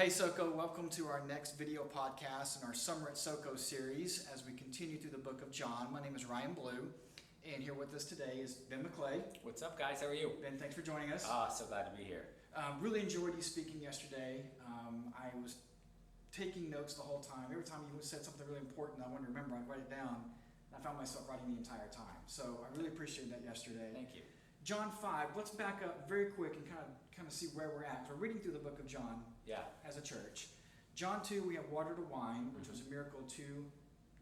Hey Soco, welcome to our next video podcast in our Summer at Soco series as we continue through the book of John. My name is Ryan Blue, and here with us today is Ben MacLeay. What's up, guys? How are you? Ben, thanks for joining us. So glad to be here. Really enjoyed you speaking yesterday. I was taking notes the whole time. Every time you said something really important I wanted to remember, I'd write it down, and I found myself writing the entire time. So I really appreciated that yesterday. Thank you. John 5, let's back up very quick and kind of see where we're at. We're reading through the book of John as a church. John 2, we have water to wine, which was a miracle to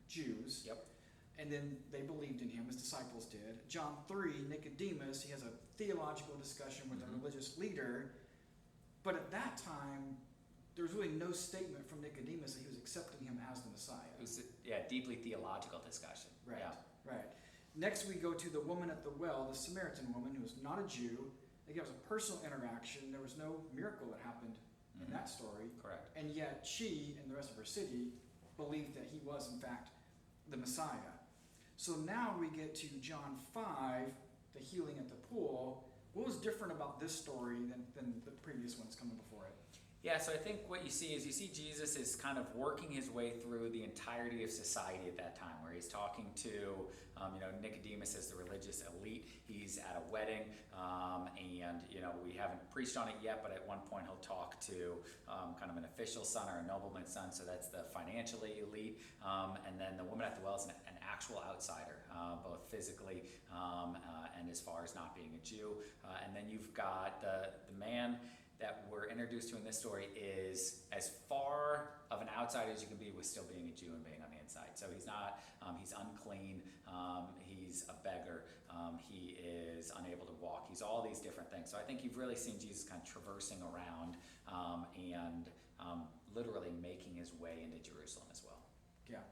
Jews. Yep. And then they believed in him, his disciples did. John 3, Nicodemus, he has a theological discussion with a religious leader. But at that time, there was really no statement from Nicodemus that he was accepting him as the Messiah. It was a deeply theological discussion. Right, Yeah. right. Next we go to the woman at the well, the Samaritan woman who was not a Jew. It was a personal interaction. There was no miracle that happened in that story. Correct. And yet she and the rest of her city believed that he was in fact the Messiah. So now we get to John 5, the healing at the pool. What was different about this story than the previous ones coming before it? Yeah, so I think what you see Jesus is kind of working his way through the entirety of society at that time, where he's talking to, Nicodemus as the religious elite. He's at a wedding, and we haven't preached on it yet, but at one point he'll talk to kind of an official son or a nobleman's son, so that's the financially elite, and then the woman at the well is an actual outsider, both physically and as far as not being a Jew, and then you've got the man that we're introduced to in this story is as far of an outsider as you can be with still being a Jew and being on the inside. So he's not, he's unclean, he's a beggar, he is unable to walk, he's all these different things. So I think you've really seen Jesus kind of traversing around and literally making his way into Jerusalem as well. Yeah.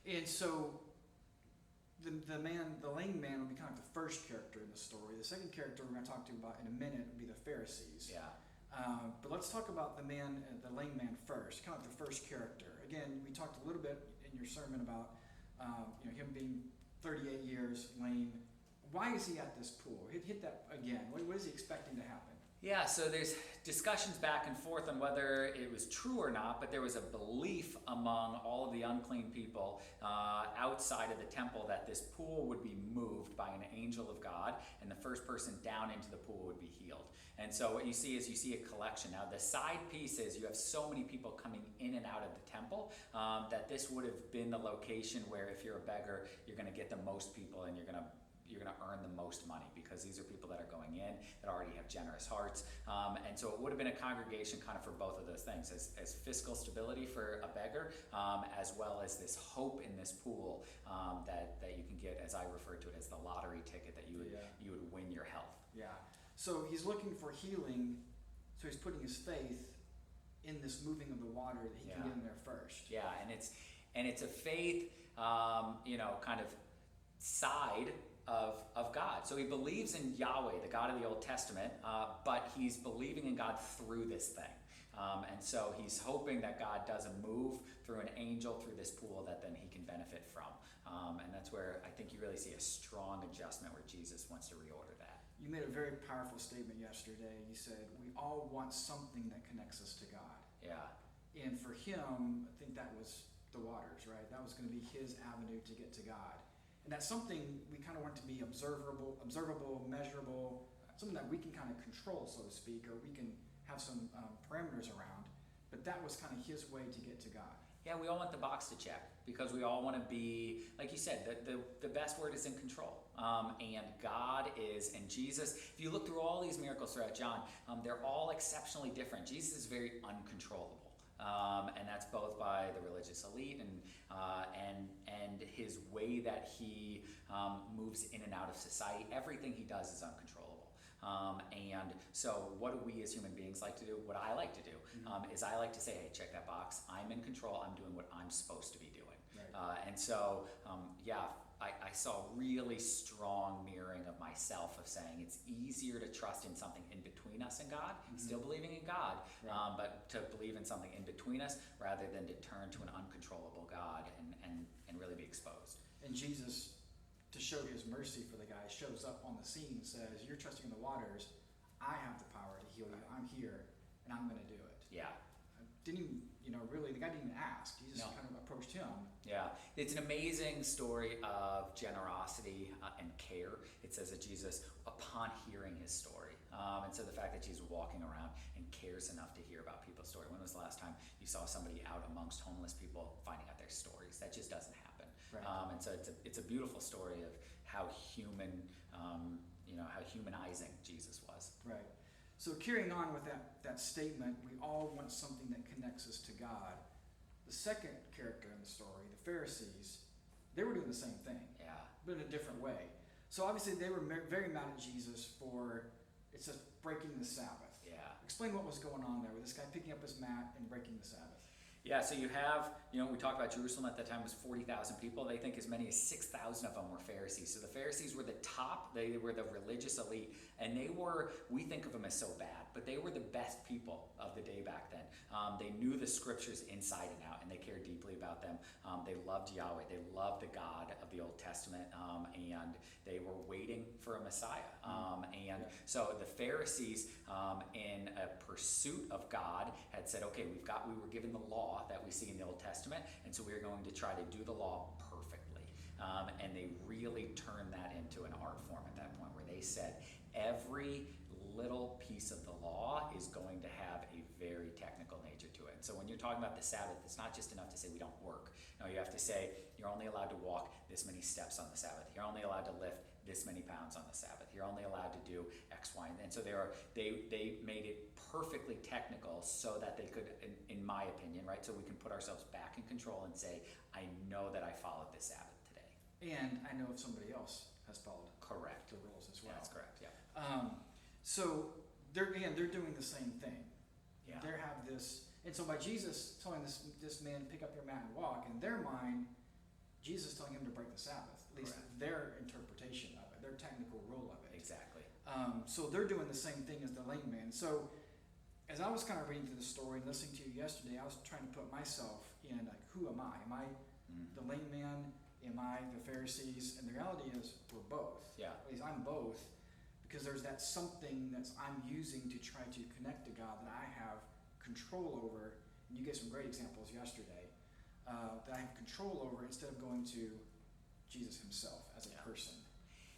And so the lame man would be kind of the first character in the story. The second character we're going to talk to about in a minute would be the Pharisees. Yeah. But let's talk about the lame man first, kind of the first character. Again, we talked a little bit in your sermon about him being 38 years lame. Why is he at this pool? Hit that again. What is he expecting to happen? Yeah, so there's discussions back and forth on whether it was true or not, but there was a belief among all of the unclean people outside of the temple that this pool would be moved by an angel of God, and the first person down into the pool would be healed. And so what you see is a collection. Now the side piece is you have so many people coming in and out of the temple that this would have been the location where if you're a beggar, you're going to get the most people and you're going to earn the most money, because these are people that are going in that already have generous hearts. And so it would have been a congregation kind of for both of those things, as fiscal stability for a beggar, as well as this hope in this pool that you can get, as I refer to it, as the lottery ticket that you would win your health. Yeah. So he's looking for healing, so he's putting his faith in this moving of the water that he can get in there first. Yeah, and it's a faith, kind of side of God. So he believes in Yahweh, the God of the Old Testament, but he's believing in God through this thing. And so he's hoping that God does a move through an angel through this pool that then he can benefit from. And that's where I think you really see a strong adjustment where Jesus wants to reorder that. You made a very powerful statement yesterday. You said, we all want something that connects us to God. Yeah. And for him, I think that was the waters, right? That was going to be his avenue to get to God. And that's something we kind of want to be observable, measurable, something that we can kind of control, so to speak, or we can have some parameters around. But that was kind of his way to get to God. Yeah, we all want the box to check because we all want to be, like you said, the best word is in control. And God is, and Jesus, if you look through all these miracles throughout John, they're all exceptionally different. Jesus is very uncontrollable. And that's both by the religious elite and his way that he moves in and out of society. Everything he does is uncontrollable. And so what do we as human beings like to do? What I like to do is I like to say, hey, check that box. I'm in control. I'm doing what I'm supposed to be doing. Right. And so, I saw really strong mirroring of myself of saying it's easier to trust in something in between us and God, still believing in God, but to believe in something in between us rather than to turn to an uncontrollable God and really be exposed. And Jesus, to show his mercy for the guy, shows up on the scene and says, you're trusting in the waters, I have the power to heal you, I'm here, and I'm going to do it. Yeah. didn't even, really, the guy didn't even ask. He just No. kind of approached him. Yeah, it's an amazing story of generosity and care. It says that Jesus, upon hearing his story, and so the fact that Jesus was walking around and cares enough to hear about people's story. When was the last time you saw somebody out amongst homeless people finding out their stories? That just doesn't happen. Right. And so it's a beautiful story of how human, how humanizing Jesus was. Right. So carrying on with that statement, we all want something that connects us to God. The second character in the story, the Pharisees, they were doing the same thing, Yeah. but in a different way. So obviously they were very mad at Jesus for, it says, breaking the Sabbath. Yeah. Explain what was going on there with this guy picking up his mat and breaking the Sabbath. Yeah, so you have, we talked about Jerusalem at that time was 40,000 people. They think as many as 6,000 of them were Pharisees. So the Pharisees were the top, they were the religious elite, and we think of them as so bad, but they were the best people of the day back then. They knew the scriptures inside and out, and they cared deeply about them. They loved Yahweh, they loved the God of the Old Testament, and they were waiting for a Messiah. So the Pharisees, in a pursuit of God, had said, okay, we were given the law that we see in the Old Testament, and so we're going to try to do the law perfectly. And they really turned that into an art form at that point, where they said every little piece of the law is going to have a very technical nature to it. And so when you're talking about the Sabbath, it's not just enough to say we don't work. No, you have to say you're only allowed to walk this many steps on the Sabbath. You're only allowed to lift this many pounds on the Sabbath. You're only allowed to do X, Y, and so they made it perfectly technical so that they could, in my opinion, right, so we can put ourselves back in control and say, I know that I followed the Sabbath today. And I know if somebody else has followed Correct. the rules as well. That's correct, yeah. So they're doing the same thing. Yeah. They have this, and so by Jesus telling this man, pick up your mat and walk, in their mind, Jesus is telling him to break the Sabbath. At least Correct. their interpretation of it, their technical rule of it. Exactly. So they're doing the same thing as the lame man. So as I was kind of reading through the story and listening to you yesterday, I was trying to put myself in, like, who am I? Am I the lame man? Am I the Pharisees? And the reality is we're both. Yeah. At least I'm both, because there's that something that I'm using to try to connect to God that I have control over. And you gave some great examples yesterday that I have control over instead of going to Jesus himself as a person.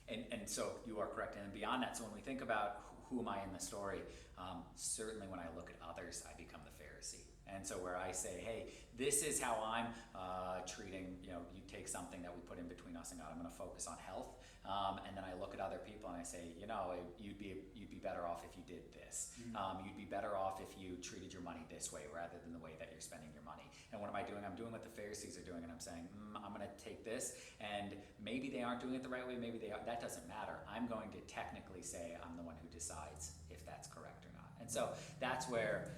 And so you are correct. And beyond that, so when we think about who am I in the story, certainly when I look at others, I become the Pharisee. And so where I say, hey, this is how I'm treating, you take something that we put in between us and God. I'm going to focus on health. And then I look at other people and I say, you'd be better off if you did this. You'd be better off if you treated your money this way rather than the way that you're spending your money. And what am I doing? I'm doing what the Pharisees are doing, and I'm saying, I'm going to take this, and maybe they aren't doing it the right way, maybe they are. That doesn't matter. I'm going to technically say I'm the one who decides if that's correct or not. And so that's where,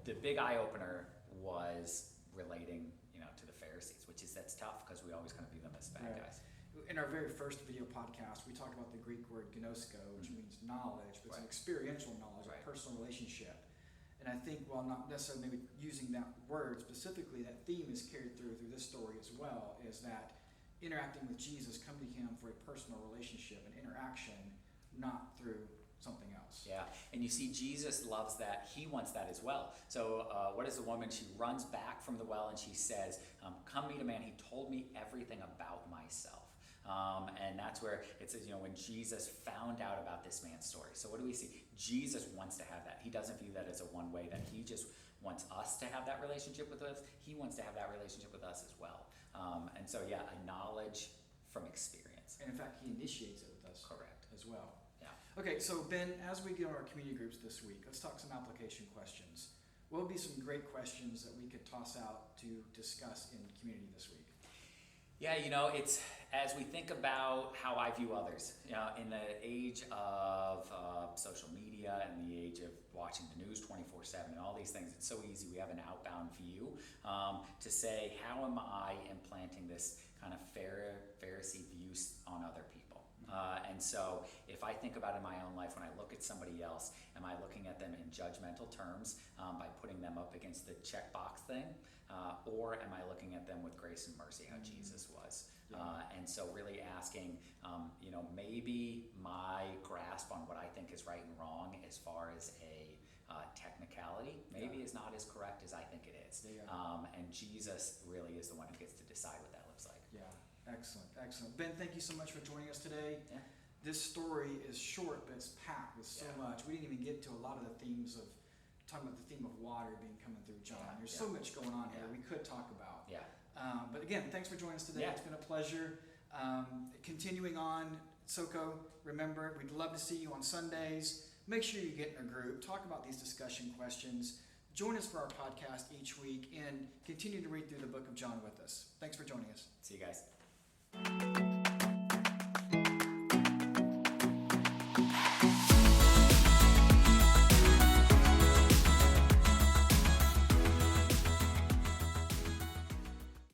the big eye-opener was relating, to the Pharisees, which is, that's tough because we always kind of view them as bad guys. In our very first video podcast, we talked about the Greek word gnosko, which means knowledge, but it's an experiential knowledge, a personal relationship. And I think, while not necessarily maybe using that word specifically, that theme is carried through this story as well, is that interacting with Jesus, come to him for a personal relationship, an interaction, not through something else. Yeah, and you see Jesus loves that. He wants that as well. So what is the woman? She runs back from the well and she says, come meet a man. He told me everything about myself. And that's where it says, when Jesus found out about this man's story. So what do we see? Jesus wants to have that. He doesn't view that as a one way, that he just wants us to have that relationship with us. He wants to have that relationship with us as well. And so, a knowledge from experience. And in fact, he initiates it with us. Correct. As well. Yeah. Okay, so Ben, as we get on our community groups this week, let's talk some application questions. What would be some great questions that we could toss out to discuss in community this week? Yeah, it's, as we think about how I view others, in the age of social media and the age of watching the news 24/7 and all these things, it's so easy. We have an outbound view to say, how am I implanting this kind of Pharisee view on other people? And so if I think about in my own life, when I look at somebody else, am I looking at them in judgmental terms by putting them up against the checkbox thing? Or am I looking at them with grace and mercy, how Jesus was? And so really asking, maybe my grasp on what I think is right and wrong as far as a technicality maybe is not as correct as I think it is. And Jesus really is the one who gets to decide what that looks like. Yeah, excellent, excellent. Ben, thank you so much for joining us today. Yeah. This story is short, but it's packed with so much. We didn't even get to a lot of the themes of, talking about the theme of water being coming through John. There's so much going on here we could talk about. Yeah. But again, thanks for joining us today. It's been a pleasure. Continuing on, Soco, remember, we'd love to see you on Sundays. Make sure you get in a group. Talk about these discussion questions. Join us for our podcast each week and continue to read through the book of John with us. Thanks for joining us. See you guys.